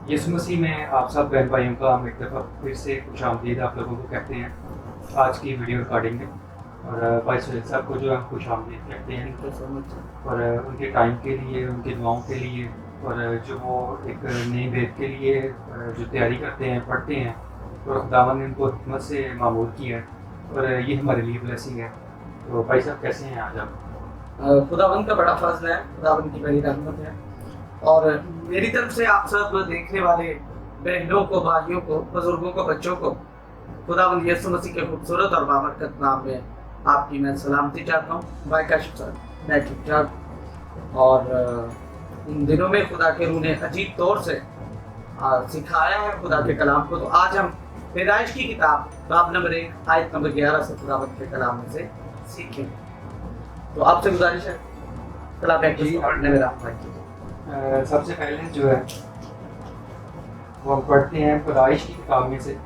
यीशु मसीह में आप सब बहन भाइयों का हम एक दफ़ा फिर से खुशामदीद आप लोगों को कहते हैं आज की वीडियो रिकॉर्डिंग में। और भाई सुहेल साहब को जो हम खुशामदीद कहते हैं और उनके टाइम के लिए, उनकी दुआओं के लिए और जो वो एक नई बेत के लिए जो तैयारी करते हैं, पढ़ते हैं, तो खुदावन ने उनको हिकमत से मामूर किया है और ये हमारे लिए ब्लेसिंग है। तो भाई साहब कैसे हैं आज आप? खुदावन का बड़ा फजल है, खुदावन की बड़ी रहमत है। और मेरी तरफ से आप सब देखने वाले बहनों को, भाइयों को, बुजुर्गों को, बच्चों को खुदावन यीशु मसीह के खूबसूरत और बाबरकत नाम में आपकी मैं सलामती चाहता हूँ। भाई का शुक्र, मैं ठीक ठाक। और इन दिनों में खुदा के रूह ने अजीब तौर से सिखाया है खुदा के कलाम को। तो आज हम पैदाइश की किताब बाब नंबर 1 आयत नंबर 11 से खुदावन के कलाम में से सीखें। तो आपसे गुजारिश है कलाम पढ़ने में सबसे पहले जो है वो हम पढ़ते हैं पैदाइश की किताब में से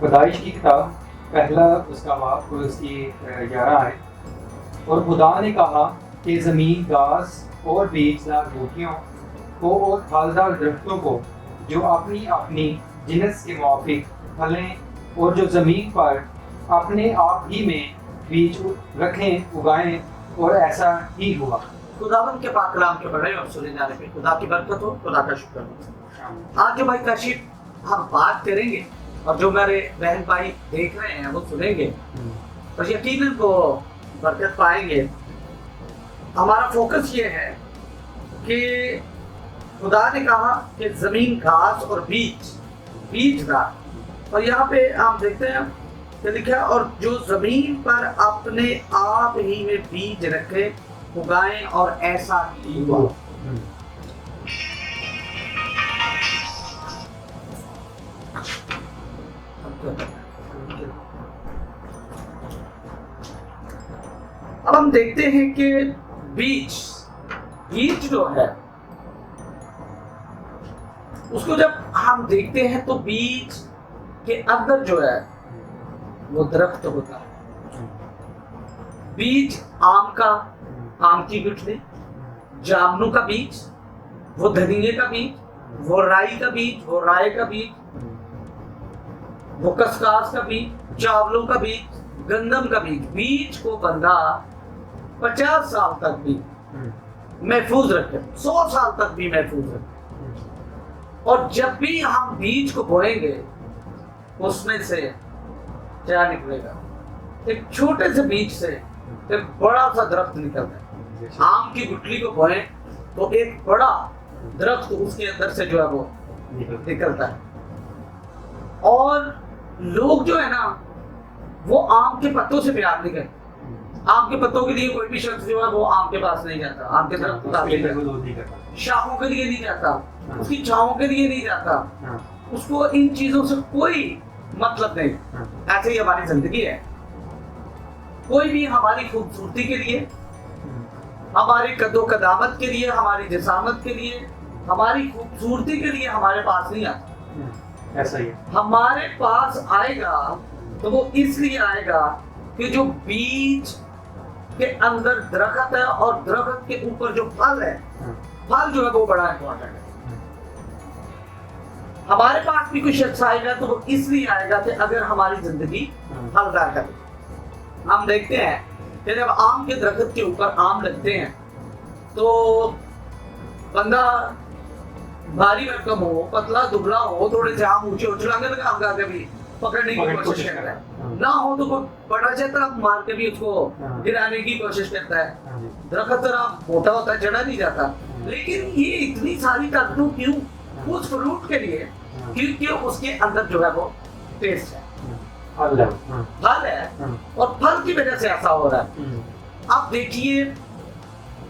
पैदाइश की किताब पहला उसका बाप उसकी 11 है। और खुदा ने कहा कि ज़मीन घास और बीजदार बूटियों को और फलदार दरख्तों को जो अपनी अपनी जिनस के मुआफिक फलें और जो ज़मीन पर अपने आप ही में बीज रखें, उगाएं, और ऐसा ही हुआ। खुदावन के पाक कलाम के पढ़े और सुने जाने पे खुदा की बरकत हो, खुदा का शुक्र हो। आज जो भाई काशिफ हम बात करेंगे और जो मेरे बहन भाई देख रहे हैं वो सुनेंगे और यकीनन वो बरकत पाएंगे। हमारा फोकस ये है कि खुदा ने कहा कि जमीन घास और बीजदार, और यहाँ पे हम देखते हैं कि लिखा और जो जमीन पर अपने आप ही में बीज रखे, उगाएं, और ऐसा ही हुआ। अब हम देखते हैं कि बीज जो है उसको जब हम देखते हैं तो बीज के अंदर जो है वो दरख्त होता है। बीज आम की गुठली, जामनू का बीज, वो धनिये का बीज, वो राई का बीज, वो राय का बीज, वो खसखस का बीज, चावलों का बीज, गंदम का बीज। बीज को बंदा 50 साल तक भी महफूज रखे, 100 साल तक भी महफूज रखे। और जब भी हम बीज को बोएंगे उसमें से क्या निकलेगा? एक छोटे से बीज से एक बड़ा सा दरख्त निकलता है। आम की गुठली को बोए तो एक बड़ा दरख्त उसके अंदर से जो है वो निकलता है। और लोग जो है ना वो आम के पत्तों से प्यार नहीं करते। आम के पत्तों के लिए कोई भी शख्स जो है वो आम के पास नहीं जाता, आम के दरख्त शाखों के लिए नहीं जाता, उसकी छाओं के लिए नहीं जाता, उसको इन चीजों से कोई मतलब नहीं। ऐसे ही हमारी जिंदगी है। कोई भी हमारी खूबसूरती के लिए, हमारी कदो कदामत के लिए, हमारी जिसामत के लिए, हमारी खूबसूरती के लिए हमारे पास नहीं आता। ऐसा ही हमारे पास आएगा तो वो इसलिए आएगा कि जो बीज के अंदर दरख्त है और दरख्त के ऊपर जो फल है, फल जो है वो बड़ा इंपॉर्टेंट है। हमारे पास भी कोई शख्स आएगा तो वो इसलिए आएगा कि अगर हमारी जिंदगी फलदार करे। हम देखते हैं कि जब आम के दरख्त के ऊपर आम लगते हैं तो बंदा भारी भरकम हो, पतला दुबला हो, थोड़े से आम ऊंचे उछलांगे लगा आम का भी पकड़ने की कोशिश करता है, ना हो तो कोई बड़ा सा तरफ मार के भी उसको गिराने की कोशिश करता है। दरख्त तरफ मोटा होता है, चढ़ा नहीं जाता। लेकिन ये इतनी सारी ताकतों क्यों? उस फ्रूट के लिए, क्योंकि उसके अंदर जो है वो टेस्ट है, फल है, और फल की वजह से ऐसा हो रहा है। अब देखिए,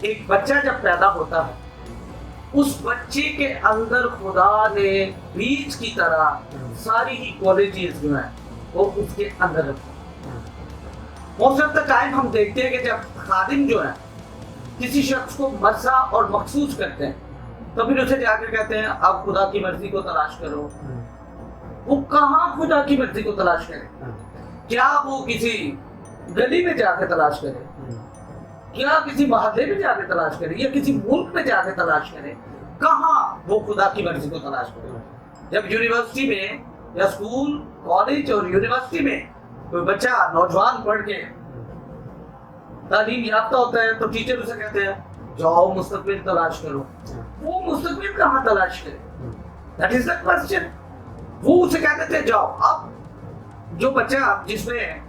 एक बच्चा जब पैदा होता है उस बच्चे के अंदर खुदा ने बीज की तरह सारी ही क्वालिटीज जो है वो उसके अंदर रखी। मोस्ट ऑफ द टाइम हम देखते हैं कि जब खादिम जो है किसी शख्स को मरसा और मखसूस करते हैं तो फिर उसे जाकर कहते हैं अब खुदा की मर्जी को तलाश करो। वो कहाँ खुदा की मर्जी को तलाश करे? क्या वो किसी गली में जाकर तलाश करे? क्या किसी मोहल्ले में जाके तलाश करें या किसी मुल्क में जाके तलाश करें? कहाँ वो खुदा की मर्जी को तलाश करें? जब यूनिवर्सिटी में या स्कूल, कॉलेज और यूनिवर्सिटी में कोई बच्चा नौजवान पढ़ के तालीम याफ्ता होता है तो टीचर उसे कहते हैं जाओ मुस्तकबिल तलाश करो। वो मुस्तकबिल कहाँ तलाश करे? That is the question. वो उसे कहते थे जाओ। अब जो बच्चा जिसमें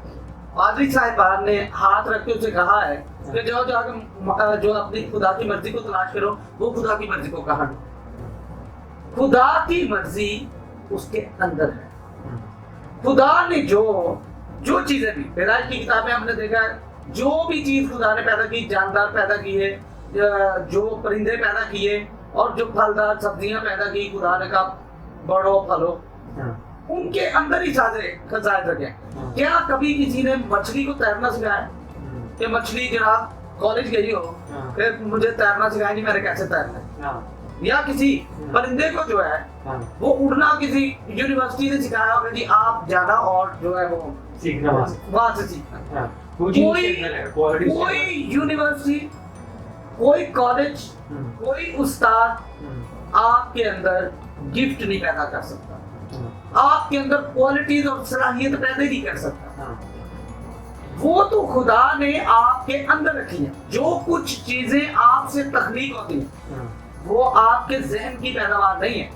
पादरी साहिबान ने हाथ रख के उसे कहा है कि जाओ जाके जो अपनी खुदा की मर्जी को तलाश करो, वो खुदा की मर्जी को कहा? खुदा की मर्जी उसके अंदर है। खुदा ने जो चीजें भी, पैदाइश की किताब में हमने देखा है, जो भी चीज खुदा ने पैदा की, जानदार पैदा किए, जो परिंदे पैदा किए और जो फलदार सब्जियां पैदा की, खुदा ने कहा बढ़ो फलो, उनके अंदर ही खजाए रखे। क्या कभी किसी ने मछली को तैरना सिखाया कि मछली जनाब कॉलेज गई हो फिर मुझे तैरना सिखाएंगी मैंने कैसे तैरना है? या किसी परिंदे को जो है वो उड़ना किसी यूनिवर्सिटी ने सिखाया होगा कि आप जाना और जो है वो सीखना वहां से सीखना? कोई यूनिवर्सिटी, कोई कॉलेज, कोई उस्ताद आपके अंदर गिफ्ट नहीं पैदा कर सकता, आपके अंदर क्वालिटीज और सलाहियत पैदा नहीं कर सकता। वो तो खुदा ने आपके अंदर रखी है। जो कुछ चीजें आपसे तख्लीक होती हैं वो आपके जहन की पैदावार नहीं है,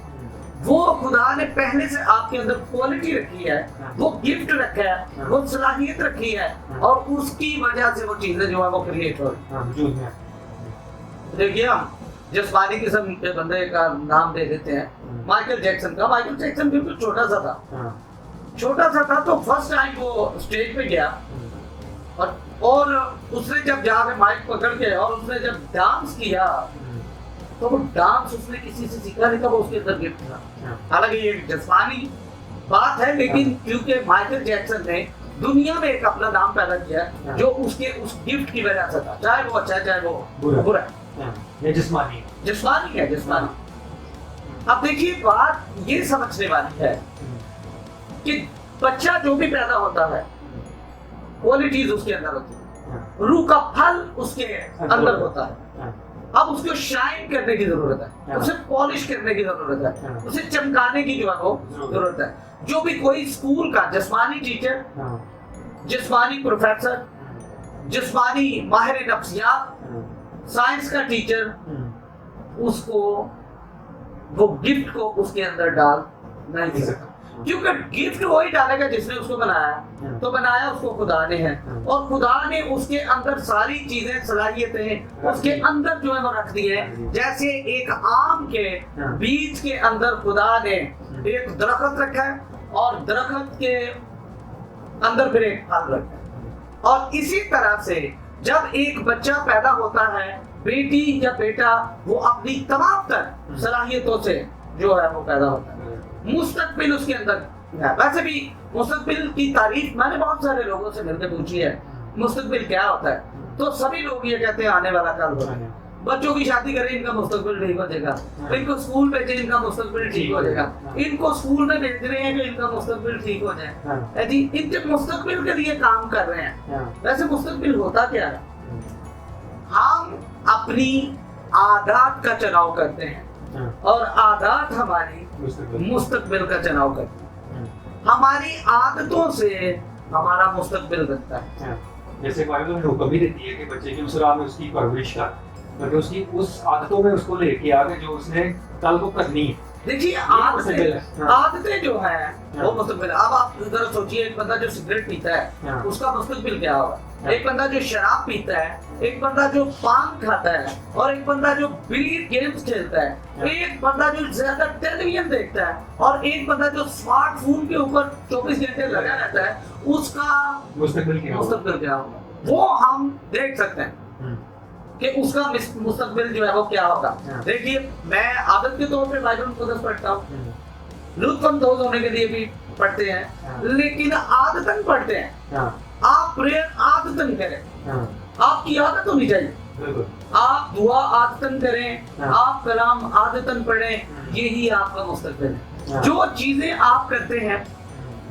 वो खुदा ने पहले से आपके अंदर क्वालिटी रखी है, वो गिफ्ट रखा है, वो सलाहियत रखी है और उसकी वजह से वो चीजें जो है वो क्रिएट हो रही है। देखिए हम जिस्मानी किस्म के बंदे का नाम दे देते हैं माइकल जैक्सन का। माइकल जैक्सन बिल्कुल छोटा सा था तो फर्स्ट टाइम वो स्टेज पे गया और उसने जब जाके माइक पकड़ के और उसने जब डांस किया तो वो डांस उसने किसी से सीखा नहीं था, वो उसके अंदर गिफ्ट था। हालांकि ये जिस्मानी बात है लेकिन क्योंकि माइकल जैक्सन ने दुनिया में एक अपना नाम पैदा किया जो उसके उस गिफ्ट की वजह से था, चाहे वो अच्छा है चाहे वो बुरा है। जिस्मानी है। अब देखिए बात ये समझने वाली है कि बच्चा जो भी पैदा होता है क्वालिटीज उसके अंदर होती है, रूह का फल उसके अंदर होता है। अब उसको शाइन करने की जरूरत है, उसे पॉलिश करने की जरूरत है, उसे चमकाने की जो है वो जरूरत है। जो भी कोई स्कूल का जिस्मानी टीचर, जिस्मानी प्रोफेसर, जिस्मानी माहिर नफ्सियात, साइंस का टीचर, उसको वो गिफ्ट को उसके अंदर डाल नहीं सकता, क्योंकि गिफ्ट वही डालेगा जिसने उसको बनाया। तो बनाया उसको खुदा ने है और खुदा ने उसके अंदर सारी चीजें, सलाहियतें उसके अंदर जो है वो रख दी है। जैसे एक आम के बीज के अंदर खुदा ने एक दरख्त रखा है और दरख्त के अंदर फिर एक फल रखा है। और इसी तरह से जब एक बच्चा पैदा होता है, बेटी या बेटा, वो अपनी तमाम तर सलाहियतों से जो है वो पैदा होता है। मुस्तकबिल उसके अंदर है। वैसे भी मुस्तकबिल की तारीफ मैंने बहुत सारे लोगों से मिलकर पूछी है, मुस्तकबिल क्या होता है? तो सभी लोग ये कहते हैं आने वाला कल होता है। बच्चों की शादी करें इनका मुस्तकबिल ठीक हो जाएगा, इनको स्कूल भेजें इनका मुस्तकबिल ठीक हो जाएगा, इनको स्कूल में भेज रहे हैं कि इनका मुस्तकबिल ठीक हो जाए जी, इनके मुस्तकबिल के लिए काम कर रहे हैं। वैसे मुस्तकबिल होता क्या है? हम अपनी आदत का चुनाव करते हैं और आदत हमारी मुस्तकबिल का चुनाव करती है। हमारी आदतों से हमारा मुस्तकबिल बनता है। जैसे बाइबल में हुक्म भी देती है कि बच्चे की उस राह में उसकी परवरिश कर, क्योंकि उसकी उस आदतों में उसको लेके आगे जो उसने कल को करनी है। देखिए आदतें जो है वो मुस्तकबिल। अब आप जरा सोचिए, एक बंदा जो सिगरेट पीता है उसका मुस्तकबिल क्या होगा? एक बंदा जो शराब पीता है, एक बंदा जो पान खाता है और एक बंदा जो वीडियो गेम्स खेलता है, एक बंदा जो ज्यादा टेलीविजन देखता है और एक बंदा जो स्मार्टफोन के ऊपर 24 घंटे लगा रहता है, उसका मुस्तकबिल क्या होगा? वो हम देख सकते हैं कि उसका मुस्तकबिल जो है वो क्या होगा। देखिए मैं आदत के तौर पे बाइबल मुकद्दस पढ़ता हूँ, लुत्फअंदोज होने के लिए भी पढ़ते हैं, लेकिन आदतन पढ़ते हैं। आप प्रेयर आदतन करें, आपकी आदत होनी चाहिए। आप दुआ आदतन करें, आप कलाम आदतन पढ़ें, यही आपका मुस्तकबिल है। जो चीजें आप करते हैं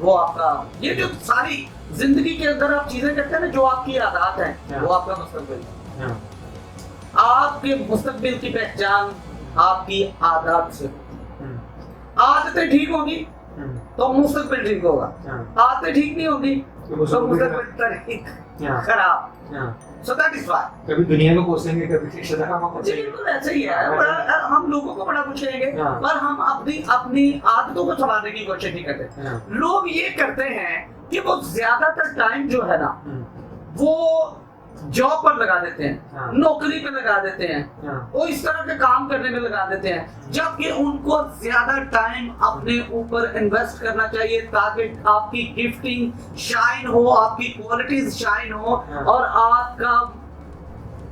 वो आपका, ये जो सारी जिंदगी के अंदर आप चीजें करते हैं ना, जो आपकी आदत है हाँ। वो आपका मुस्तकबिल है। हाँ, आपके मुस्तकबिल की पहचान आपकी आदत से होती है। हम्म, आदतें ठीक होगी हम्म, तो मुस्तकबिल ठीक होगा, हाँ, आदतें ठीक नहीं होगी तो तो मुस्तकबिल मुस्तकबिल ठीक हाँ, खराब। हाँ, सो दैट इज व्हाई कभी दुनिया को कोसेंगे, कभी रिश्तेदारों को जी कोसेंगे। बिल्कुल ऐसे ही है। हम लोगों को बड़ा कुछ कहेंगे हाँ। पर हम अपनी अपनी आदतों को संभालने की कोशिश नहीं करते। हाँ, लोग ये करते हैं कि वो ज्यादातर टाइम जो है ना हम्म, वो जॉब पर लगा देते हैं, हाँ। नौकरी पे लगा देते हैं, हाँ, वो इस तरह के काम करने में लगा देते हैं, जबकि उनको ज्यादा टाइम अपने ऊपर इन्वेस्ट करना चाहिए ताकि आपकी गिफ्टिंग शाइन हो, आपकी क्वालिटीज शाइन हो हाँ। और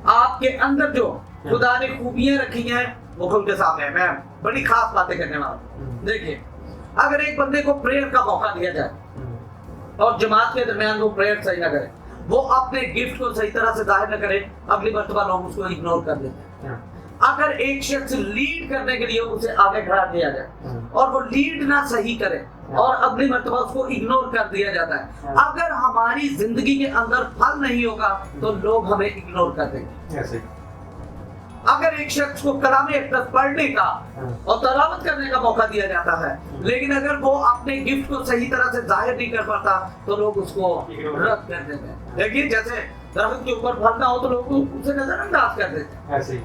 आपके अंदर जो खुदा ने खूबियां रखी हैं वो खुल के सामने है। मैं बड़ी खास बातें करने वाला हूं। देखिए, अगर एक बंदे को प्रेयर का मौका दिया जाए हम्म, और जमात के दरमियान वो प्रेयर सही ना करे, वो अपने गिफ्ट को सही तरह से जाहिर न करे, अगली मर्तबा लोग उसको इग्नोर कर देते हैं। हाँ, अगर एक शख्स लीड करने के लिए उसे आगे खड़ा किया जाए हाँ, और वो लीड ना सही करे और अगली मर्तबा उसको इग्नोर कर दिया जाता है, अगर हमारी जिंदगी के अंदर फल नहीं होगा तो लोग हमें इग्नोर कर देंगे। ऐसे अगर एक शख्स को कलाम अक़दस पढ़ने का हाँ, और तलावत करने का मौका दिया जाता है, लेकिन अगर वो अपने गिफ्ट को सही तरह से जाहिर नहीं कर पाता तो लोग उसको रद्द कर देते हैं। देखिए, जैसे दरख्त के ऊपर फल ना हो तो लोग उसे नजरअंदाज कर देते हैं। ऐसे ही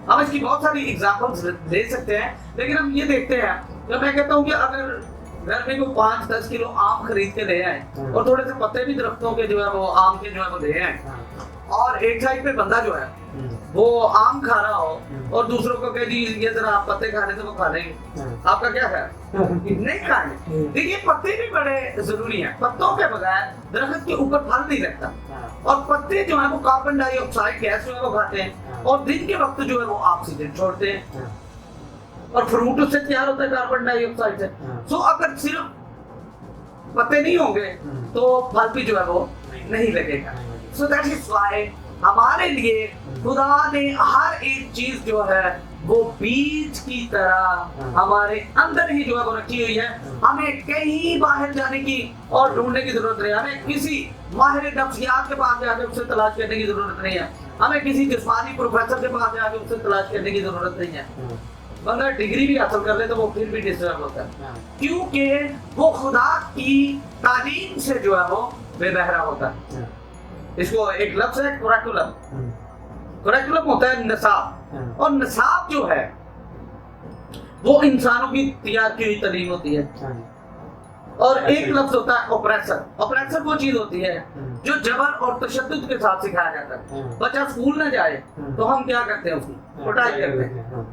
हम इसकी बहुत सारी एग्जांपल्स ले सकते हैं, लेकिन हम ये देखते हैं तो मैं कहता हूँ कि अगर घर में कोई 5-10 किलो आम खरीद के ले आए और थोड़े से पत्ते भी दरख्तों के जो है वो आम के जो है वो ले आए, हाँ, और एक साइड पे बंदा जो है हम्म, वो आम खा रहा हो और दूसरों को कहे जी ये जरा आप पत्ते खाने से वो खा लेंगे, हाँ, आपका क्या ख्याल? नहीं खाएंगे। देखिए, पत्ते भी बड़े जरूरी हैं, पत्तों के बगैर दरख्त के ऊपर फल नहीं लगता, हाँ, और पत्ते जो है वो कार्बन डाइऑक्साइड गैस जो है वो खाते हैं और दिन के वक्त जो है वो ऑक्सीजन छोड़ते हैं हाँ, और फ्रूट उससे तैयार होता है कार्बन डाइऑक्साइड से। हाँ। सो अगर सिर्फ पत्ते नहीं होंगे तो फल भी जो है वो नहीं लगेगा। सो दैट इज व्हाई हमारे लिए खुदा ने हर एक चीज जो है वो बीज की तरह हमारे अंदर ही जो है वो रखी हुई है। हमें कहीं बाहर जाने की और ढूंढने की जरूरत नहीं है, हमें किसी माहिर नफ्सियात के पास जाके उससे तलाश करने की जरूरत नहीं है, हमें किसी जिस्मानी प्रोफेसर के पास जाके उससे तलाश करने की जरूरत नहीं है। अगर डिग्री भी हासिल कर ले तो वो फिर भी डिस्टर्ब होता है, क्योंकि वो खुदा की तालीम से जो है वो बेबहरा होता है। इसको एक लफ्ज है कुरैकुलम, कुरैकुलम होता है निसाब, और निसाब जो है वो इंसानों की तैयार की हुई तालीम होती है। और एक लफ्ज होता है ऑपरेशन। ऑपरेशन वो चीज होती है जो जबर और तशद्दुद के साथ सिखाया जाता है। बच्चा स्कूल न जाए तो हम क्या करते हैं, उसकी कुटाई करते हैं।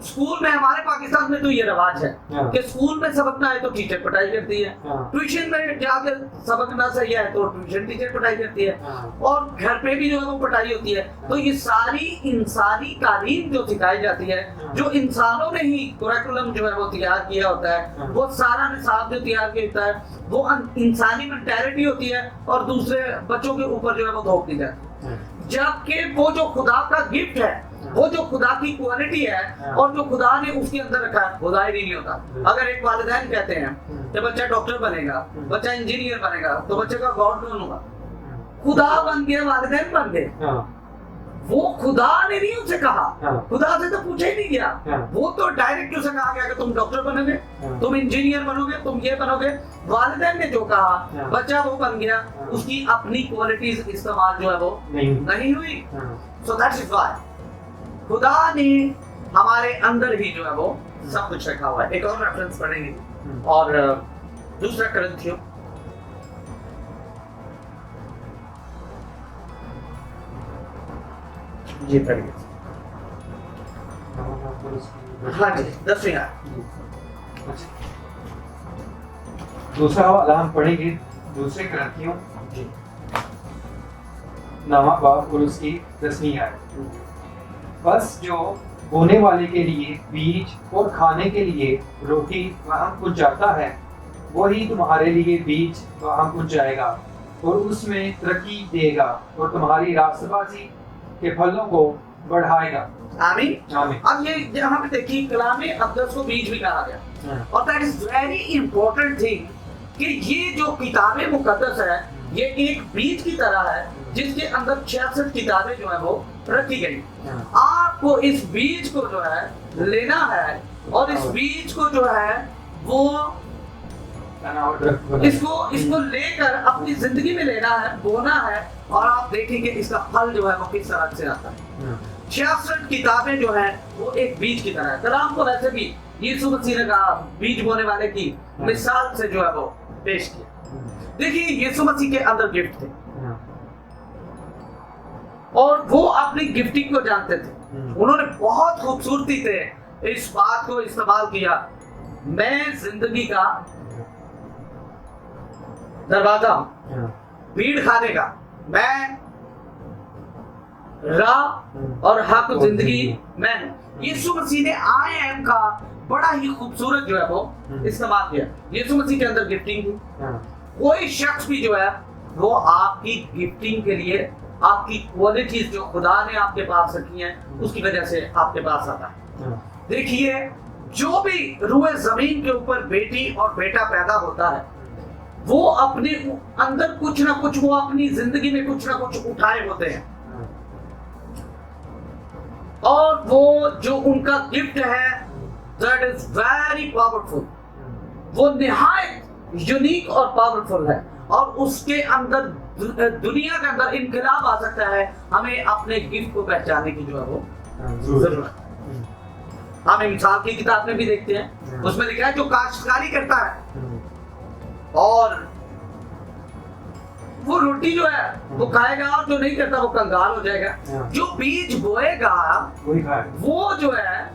स्कूल में हमारे पाकिस्तान में तो ये रवाज है कि स्कूल में सबक ना आए तो टीचर पिटाई करती है, ट्यूशन में जाकर सबक ना सही है तो ट्यूशन टीचर पिटाई करती है, और घर पे भी जो है वो पिटाई होती है। तो ये सारी इंसानी तालीम जो सिखाई जाती है, जो इंसानों ने ही कुरैकुलम जो है वो तैयार किया होता है, वो सारा निसाब जो तैयार किया होता है वो इंसानी मेंटालिटी होती है और दूसरे बच्चों के ऊपर जो है वो थोप दी जाती है। जबकि वो जो खुदा का गिफ्ट है, वो जो खुदा की क्वालिटी है और जो खुदा ने उसके अंदर रखा है, वो जाहिर ही नहीं होता। अगर एक वालिदैन कहते हैं कि बच्चा डॉक्टर बनेगा, बच्चा इंजीनियर बनेगा, तो बच्चे का गॉड कौन होगा? खुदा बन गया, वालिदैन बन गए। वो खुदा ने नहीं उसे कहा, खुदा से तो पूछा ही नहीं गया, वो तो डायरेक्ट उसे कहा गया कि तुम डॉक्टर बनोगे, तुम इंजीनियर बनोगे, तुम ये बनोगे। वालिदैन ने जो कहा बच्चा वो बन गया, उसकी अपनी क्वालिटीज इस्तेमाल जो है वो नहीं हुई। सो दैट इज व्हाई खुदा ने हमारे अंदर ही जो है वो सब कुछ रखा हुआ है। एक और रेफरेंस पढ़ेंगे, और दूसरा कुरिन्थियों जी पढ़िए। हाँ जी, 10वीं आयत। दूसरा वाला हम पढ़ेंगे दूसरे कुरिन्थियों 9वां बाब और उसकी 10वीं आयत। बस जो बोने वाले के लिए बीज और खाने के लिए रोटी वहाँ कुछ जाता है, वही तुम्हारे लिए बीज वहाँ कुछ जाएगा और उसमें तरक्की देगा और तुम्हारी रास्तबाजी के फलों को बढ़ाएगा। आमीन आमीन। अब ये यहाँ पे देखिए, कलाम अक़दस को बीज भी कहा गया, और that is very important thing कि ये जो किताबें मुकद्दस है ये एक बीज की तरह है जिसके अंदर 66 किताबें जो है वो रखी गई। आपको इस बीज को जो है लेना है और इस बीज को जो है वो इसको लेकर अपनी जिंदगी में लेना है, बोना है, और आप देखेंगे इसका फल जो है वो किस तरह से आता है। 66 किताबें जो है वो एक बीज की तरह है। कलाम को वैसे भी यीशु मसीह ने कहा बीज बोने वाले की मिसाल से जो है वो पेश किया। देखिए यीशु मसीह के अंदर गिफ्ट थे और वो अपनी गिफ्टिंग को जानते थे। उन्होंने बहुत खूबसूरती से इस बात को इस्तेमाल किया, मैं जिंदगी का दरवाजा हूं, भीड़ खाने का, मैं राह और हक जिंदगी मैं हूं। यीशु मसीह ने आई एम का बड़ा ही खूबसूरत जो है वो इस्तेमाल किया। यीशु मसीह के अंदर गिफ्टिंग थी। कोई शख्स भी जो है वो आपकी गिफ्टिंग के लिए, आपकी क्वालिटीज जो खुदा ने आपके पास रखी हैं उसकी वजह से आपके पास आता है। देखिए जो भी रूए जमीन के ऊपर बेटी और बेटा पैदा होता है वो अपने अंदर कुछ ना कुछ, वो अपनी जिंदगी में कुछ ना कुछ उठाए होते हैं और वो जो उनका गिफ्ट है दैट इज वेरी पावरफुल, वो निहायत यूनिक और पावरफुल है और उसके अंदर दुनिया के अंदर इनकलाब आ सकता है। हमें अपने गिफ्ट को पहचानने की जो है वो जरूरत है। हम इंसान की किताब में भी देखते हैं, उसमें लिखा है जो काश्तकारी करता है और वो रोटी जो है वो खाएगा और जो नहीं करता वो कंगाल हो जाएगा। जो बीज बोएगा वो जो है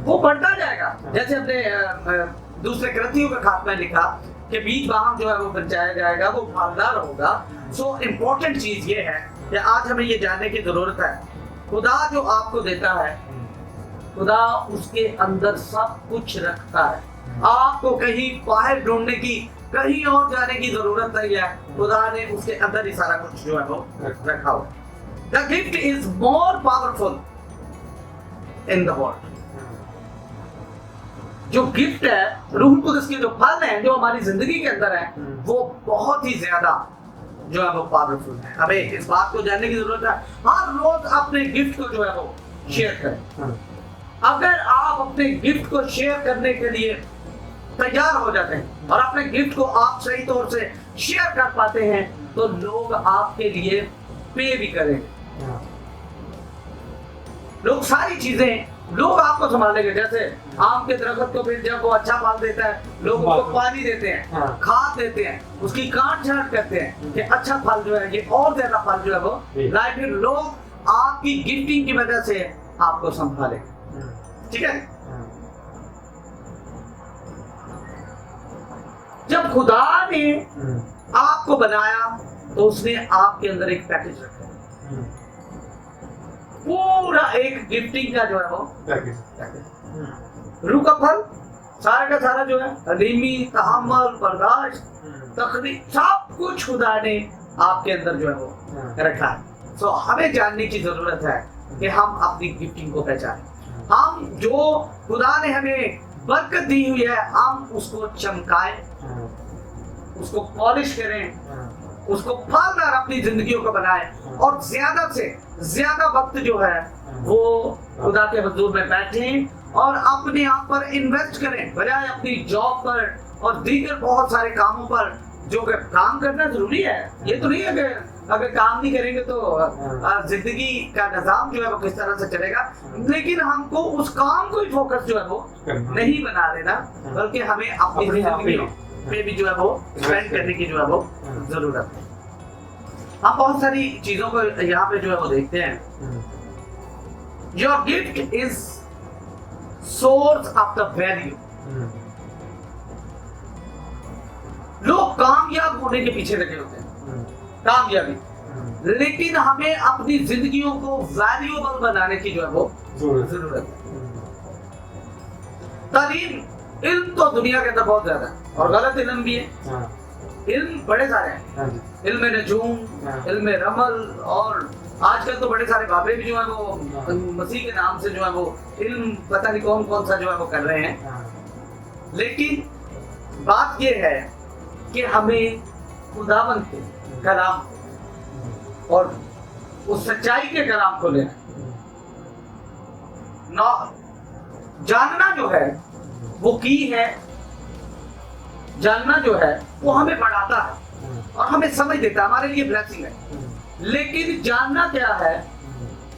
वो बढ़ता जाएगा। जैसे अपने दूसरे कृतियों के खात में लिखा कि बीज वहां जो है वो बचाया जाएगा, वो फलदार होगा। सो इम्पोर्टेंट चीज ये है कि आज हमें ये जानने की जरूरत है खुदा जो आपको देता है, खुदा उसके अंदर सब कुछ रखता है। आपको कहीं बाहर ढूंढने की, कहीं और जाने की जरूरत नहीं है। खुदा ने उसके अंदर ही सारा कुछ जो है वो रखा हुआ है। The gift is more powerful in the world. जो गिफ्ट है, रूह कुदस के जो फल हैं जो हमारी जिंदगी के अंदर है वो बहुत ही ज्यादा जो है वो पावरफुल है। हमें इस बात को जानने की जरूरत है। हर रोज अपने गिफ्ट को जो है वो शेयर करें। अगर आप अपने गिफ्ट को शेयर करने के लिए तैयार हो जाते हैं और अपने गिफ्ट को आप सही तौर से शेयर कर पाते हैं तो लोग आपके लिए पे भी करेंगे। लोग सारी चीजें लोग आपको संभालेंगे। जैसे आम के दरख्त को फिर जब वो अच्छा फल देता है लोग उसको पानी देते हैं, खाद देते हैं, उसकी काट छांट करते हैं कि अच्छा फल जो है ये और ज्यादा फल जो है वो लाए। फिर लोग आपकी गिफ्टिंग की वजह से आपको संभालेंगे। ठीक है, जब खुदा ने आपको बनाया तो उसने आपके अंदर एक पैकेज रखा, पूरा एक गिफ्टिंग का जो है वो पैकेज। रूह का फल सारा का सारा जो है हलीमी, तहम्मुल, बर्दाश्त, तकरीब, सब कुछ खुदा ने आपके अंदर जो है वो रखा है। सो हमें जानने की जरूरत है कि हम अपनी गिफ्टिंग को पहचानें। हम जो खुदा ने हमें बरकत दी हुई है हम उसको चमकाएं, उसको पॉलिश करें, उसको फलदार अपनी जिंदगियों को बनाएं और ज्यादा से ज्यादा वक्त जो है वो खुदा के हुजूर में बैठें और अपने आप पर इन्वेस्ट करें बजाय अपनी जॉब पर और दीगर बहुत सारे कामों पर। जो कि काम करना जरूरी है, ये तो नहीं है कि अगर काम नहीं करेंगे तो जिंदगी का निजाम जो है वो किस तरह से चलेगा, लेकिन हमको उस काम को ही फोकस जो है वो नहीं बना देना, बल्कि हमें अपनी जिंदगी में भी जो है वो स्पेंड करने की जो है वो जरूरत है। हम बहुत सारी चीजों को यहाँ पे जो है वो देखते हैं। Your gift is source of the value. लोग कामयाब होने के पीछे लगे होते हैं, कामयाबी, लेकिन हमें अपनी जिंदगियों को वैल्यूएबल बनाने की जो है वो जरूरत है। तालीम, इल्म तो दुनिया के अंदर बहुत ज्यादा है और गलत इल्म भी है। इल्म बड़े सारे हैं, इल्म नजूम, इल्म रमल, और आजकल तो बड़े सारे बाबे भी जो है वो मसीह के नाम से जो है वो इल्म पता नहीं कौन कौन सा जो है वो कर रहे हैं। लेकिन बात ये है कि हमें खुदावंद के कलाम और उस सच्चाई के कलाम को लेना, जानना जो है वो की है, जानना जो है वो हमें बढ़ाता है और हमें समझ देता है, हमारे लिए ब्लेसिंग है। लेकिन जानना क्या है,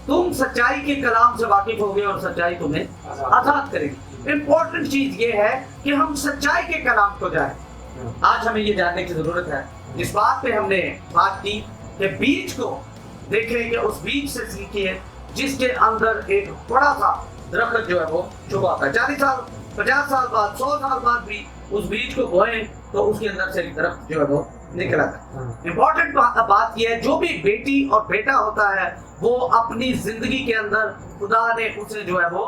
तुम सच्चाई के कलाम से वाकिफ होगे और सच्चाई तुम्हें आजाद करेगी। इंपॉर्टेंट चीज ये है कि हम सच्चाई के कलाम को जाए। आज हमें ये जानने की जरूरत है, जिस बात पे हमने बात की कि बीज को देखें कि उस बीज से सीखिए जिसके अंदर एक बड़ा सा दरख्त जो है वो छुपा होता है। 40 साल 50 साल बाद 100 साल बाद भी उस बीज को बोए तो उसके अंदर से एक दरख्त जो है वो निकल आता है। इंपॉर्टेंट बात यह है, जो भी बेटी और बेटा होता है वो अपनी जिंदगी के अंदर खुदा ने उसे जो है वो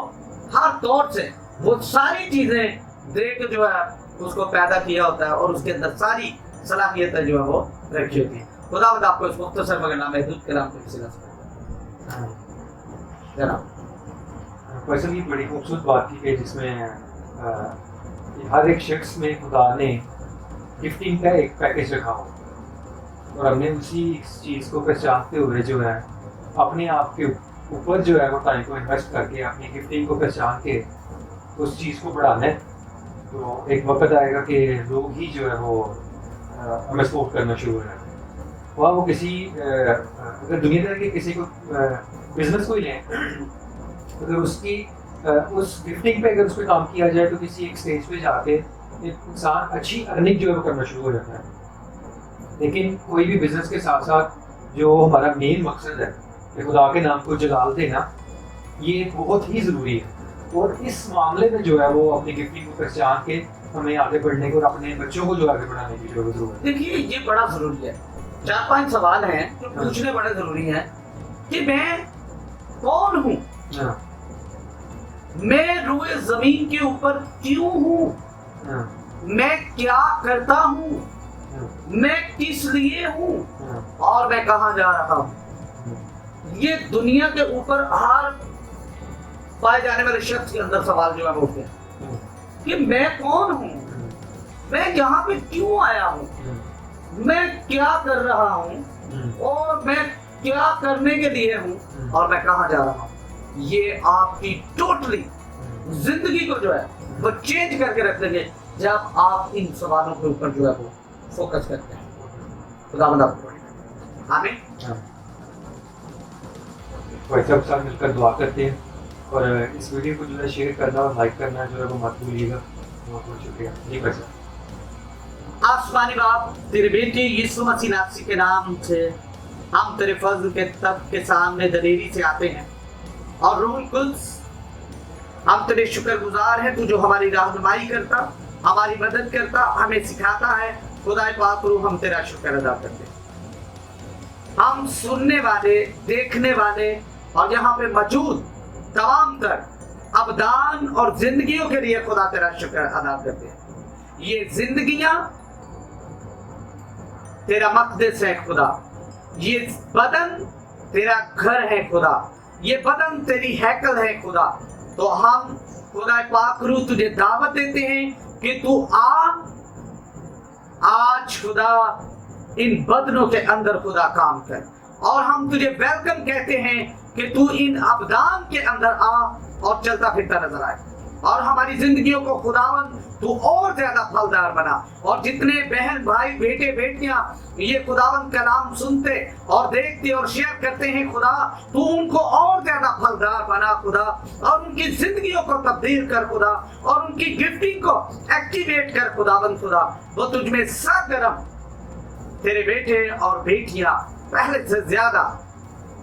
हर तौर से वो सारी चीजें दे के जो है उसको पैदा किया होता है और उसके अंदर सारी सलाहियतें जो है वो रखी होती है। खुदा आपको इस मुख्तसर मगर नाम कलाम को सिखा सकता है। वैसे भी बड़ी खूबसूरत बात की है जिसमें हर एक शख्स में खुदा ने गिफ्टिंग का एक पैकेज रखा हो और हमने उसी चीज़ को पहचानते हुए जो है अपने आप के ऊपर जो है वो टाइम को इन्वेस्ट करके अपनी गिफ्टिंग को पहचान के उस चीज़ को बढ़ाना है। तो एक वक्त आएगा कि लोग ही जो है वो हमें सपोर्ट करना शुरू हो जाएंगे। वह वो किसी अगर दुनियादारी के किसी को बिजनेस को ही लें, अगर उसकी उस गिफ्टिंग पे अगर उस पर काम किया जाए तो किसी एक स्टेज पे जाके एक इंसान अच्छी अर्निंग जो है वो करना शुरू हो जाता है। लेकिन कोई भी बिजनेस के साथ साथ जो हमारा मेन मकसद है कि खुदा के नाम को जलाल देना, ये बहुत ही ज़रूरी है। और इस मामले में जो है वो अपनी गिफ्टिंग को पहचान के हमें आगे बढ़ने को और अपने बच्चों को जो आगे बढ़ाने की जरूरत है। देखिए ये बड़ा जरूरी है। 4-5 सवाल हैं जो पूछने बड़े जरूरी हैं कि मैं कौन हूँ, मैं रूए जमीन के ऊपर क्यों हूँ, मैं क्या करता हूँ, मैं किस लिए हूँ और मैं कहाँ जा रहा हूँ। ये दुनिया के ऊपर हर पाए जाने वाले शख्स के अंदर सवाल जो है वो है कि मैं कौन हूँ, मैं यहाँ पे क्यों आया हूँ, मैं क्या कर रहा हूँ और मैं क्या करने के लिए हूँ और मैं कहाँ जा रहा हूँ। ये आपकी टोटली जिंदगी को जो है वो चेंज करके रख देंगे जब आप इन सवालों के ऊपर जो है वो फोकस करते हैं। खुदावंद आपको आमीन। वैसे अब साथ मिलकर दुआ करते हैं और इस वीडियो को जो है शेयर करना और लाइक करना जो है वो मत भूलिएगा। बहुत बहुत शुक्रिया जी। वैसे आसमानी बाप, तेरे बेटे यीशु मसीह नासरी के नाम से हम तेरे फजल के तब के सामने दलेरी से आते हैं और रूहुल कुद्स हम तेरे शुक्रगुजार हैं, तू जो हमारी रहनुमाई करता, हमारी मदद करता, हमें सिखाता है। खुदा पाक रूह हम तेरा शुक्र अदा करते हैं। हम सुनने वाले, देखने वाले और यहाँ पे मौजूद तमाम तर अबदान और जिंदगियों के लिए खुदा तेरा शुक्र अदा करते हैं। ये जिंदगियां तेरा मक़दस है खुदा, ये बदन तेरा घर है खुदा, ये बदन तेरी हैकल है खुदा। तो हम खुदा पाक रूह तुझे दावत देते हैं कि तू आज खुदा इन बदनों के अंदर खुदा काम कर, और हम तुझे वेलकम कहते हैं कि तू इन अबदान के अंदर आ और चलता फिरता नजर आए और हमारी जिंदगियों को खुदावन तू और ज्यादा फलदार बना। और जितने बहन भाई बेटे बेटियां ये खुदावन का नाम सुनते और देखते और शेयर करते हैं खुदा, तू उनको और ज्यादा फलदार बना खुदा, और उनकी जिंदगियों को तब्दील कर खुदा, और उनकी गिफ्टिंग को एक्टिवेट कर खुदावन खुदा। वो तुझमें सरगर्म तेरे बेटे और बेटियां पहले से ज्यादा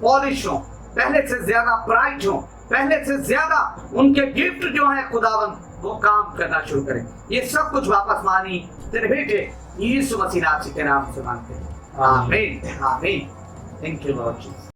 पॉलिश हो, पहले से ज्यादा ब्राइट हो, पहले से ज्यादा उनके गिफ्ट जो है खुदावन वो काम करना शुरू करें। ये सब कुछ वापस मानी तेरे बेटे यीशु मसीह के नाम से मांगते हैं। आमीन आमीन। Thank you Lord Jesus.